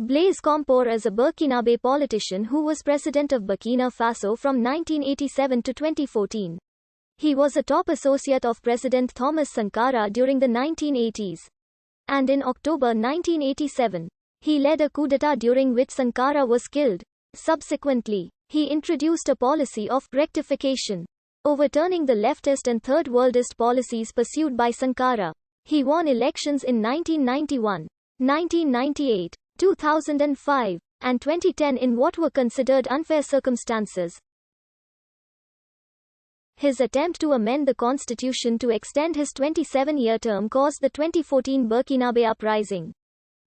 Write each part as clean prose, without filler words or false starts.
Blaise Compaor is a Burkinabe politician who was president of Burkina Faso from 1987 to 2014. He was a top associate of President Thomas Sankara during the 1980s. And in October 1987, he led a coup d'etat during which Sankara was killed. Subsequently, he introduced a policy of rectification, overturning the leftist and third worldist policies pursued by Sankara. He won elections in 1991, 1998, 2005, and 2010 in what were considered unfair circumstances. His attempt to amend the constitution to extend his 27-year term caused the 2014 Burkinabe uprising.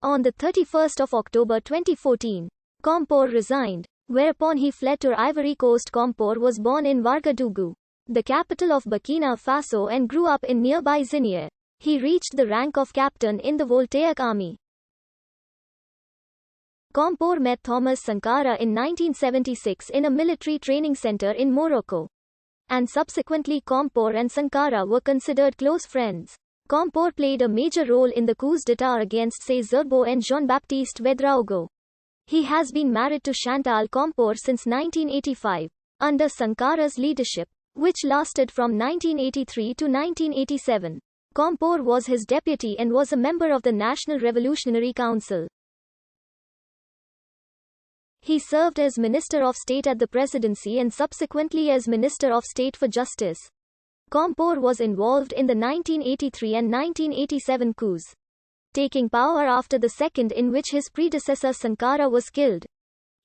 On the 31st of October 2014, Compaor resigned, whereupon he fled to Ivory Coast. Compaor was born in Ouagadougou, the capital of Burkina Faso, and grew up in nearby Zinier. He reached the rank of captain in the Voltaic army. Compaor met Thomas Sankara in 1976 in a military training center in Morocco. And subsequently Compaor and Sankara were considered close friends. Compaor played a major role in the coups d'état against Cesarbo and Jean-Baptiste Ouédraogo. He has been married to Chantal Compaor since 1985, under Sankara's leadership, which lasted from 1983 to 1987. Compaor was his deputy and was a member of the National Revolutionary Council. He served as Minister of State at the Presidency and subsequently as Minister of State for Justice. Compaor was involved in the 1983 and 1987 coups, taking power after the second, in which his predecessor Sankara was killed.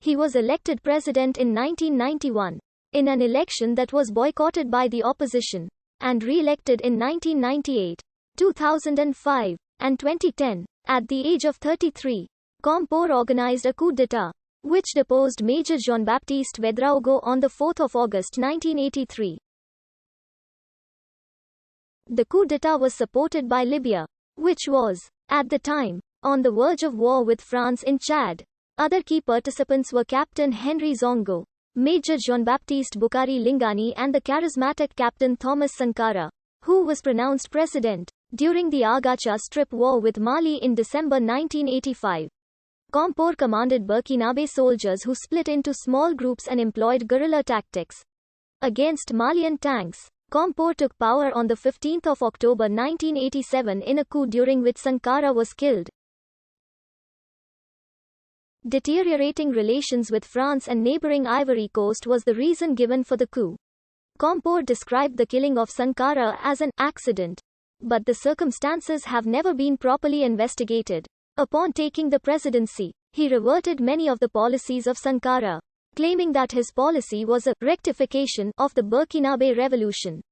He was elected president in 1991, in an election that was boycotted by the opposition, and re-elected in 1998, 2005, and 2010. At the age of 33, Compaor organized a coup d'état, which deposed Major Jean-Baptiste Ouédraogo on 4 August 1983. The coup d'état was supported by Libya, which was, at the time, on the verge of war with France in Chad. Other key participants were Captain Henry Zongo, Major Jean-Baptiste Bukari Lingani and the charismatic Captain Thomas Sankara, who was pronounced president during the Agacha Strip War with Mali in December 1985. Compaor commanded Burkinabe soldiers who split into small groups and employed guerrilla tactics against Malian tanks. Compaor took power on 15 October 1987 in a coup during which Sankara was killed. Deteriorating relations with France and neighboring Ivory Coast was the reason given for the coup. Compaor described the killing of Sankara as an accident, but the circumstances have never been properly investigated. Upon taking the presidency, he reverted many of the policies of Sankara, claiming that his policy was a rectification of the Burkinabe Revolution.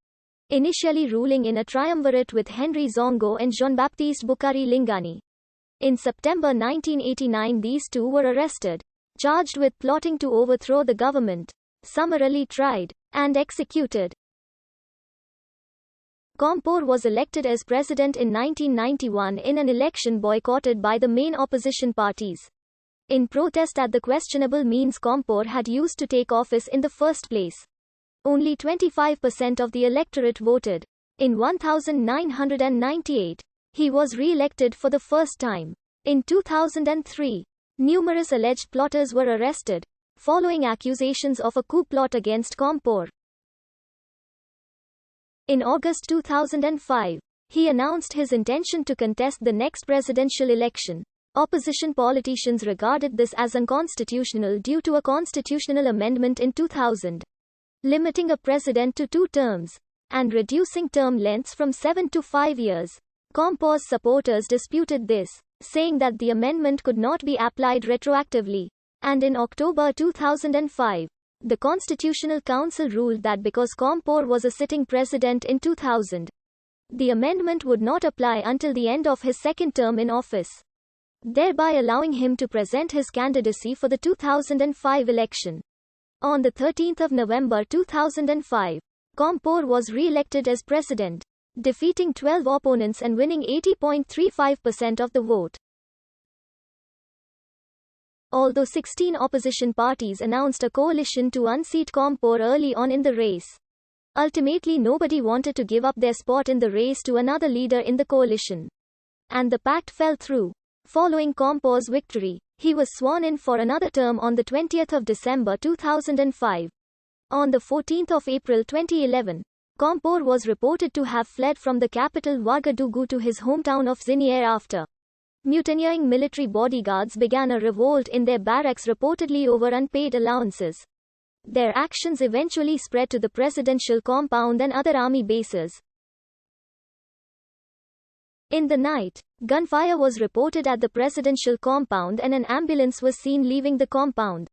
Initially ruling in a triumvirate with Henry Zongo and Jean-Baptiste Bukari Lingani. In September 1989 these two were arrested, charged with plotting to overthrow the government, summarily tried, and executed. Compaor was elected as president in 1991 in an election boycotted by the main opposition parties, in protest at the questionable means Compaor had used to take office in the first place. Only 25% of the electorate voted. In 1998, he was re-elected for the first time. In 2003, numerous alleged plotters were arrested, following accusations of a coup plot against Compaor. In August 2005, he announced his intention to contest the next presidential election. Opposition politicians regarded this as unconstitutional due to a constitutional amendment in 2000, limiting a president to 2 terms, and reducing term lengths from 7 to 5 years. Compaor's supporters disputed this, saying that the amendment could not be applied retroactively. And in October 2005, the Constitutional Council ruled that because Compaor was a sitting president in 2000, the amendment would not apply until the end of his second term in office, thereby allowing him to present his candidacy for the 2005 election. On 13 November 2005, Compaor was re-elected as president, defeating 12 opponents and winning 80.35% of the vote. Although 16 opposition parties announced a coalition to unseat Compaor early on in the race, ultimately nobody wanted to give up their spot in the race to another leader in the coalition, and the pact fell through. Following Compaor's victory, He was sworn in for another term on the 20th of December 2005. On the 14th of April 2011, Compaor was reported to have fled from the capital Ouagadougou to his hometown of Zinier after mutineering military bodyguards began a revolt in their barracks reportedly over unpaid allowances. Their actions eventually spread to the presidential compound and other army bases. In the night, gunfire was reported at the presidential compound and an ambulance was seen leaving the compound.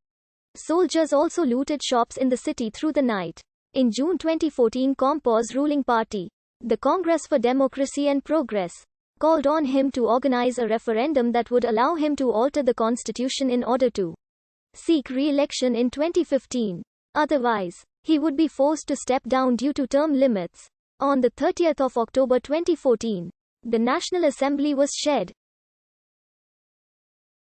Soldiers also looted shops in the city through the night. In June 2014, Compaor's ruling party, the Congress for Democracy and Progress, called on him to organize a referendum that would allow him to alter the constitution in order to seek re-election in 2015. Otherwise, he would be forced to step down due to term limits. On the 30th of October 2014, the National Assembly was shed.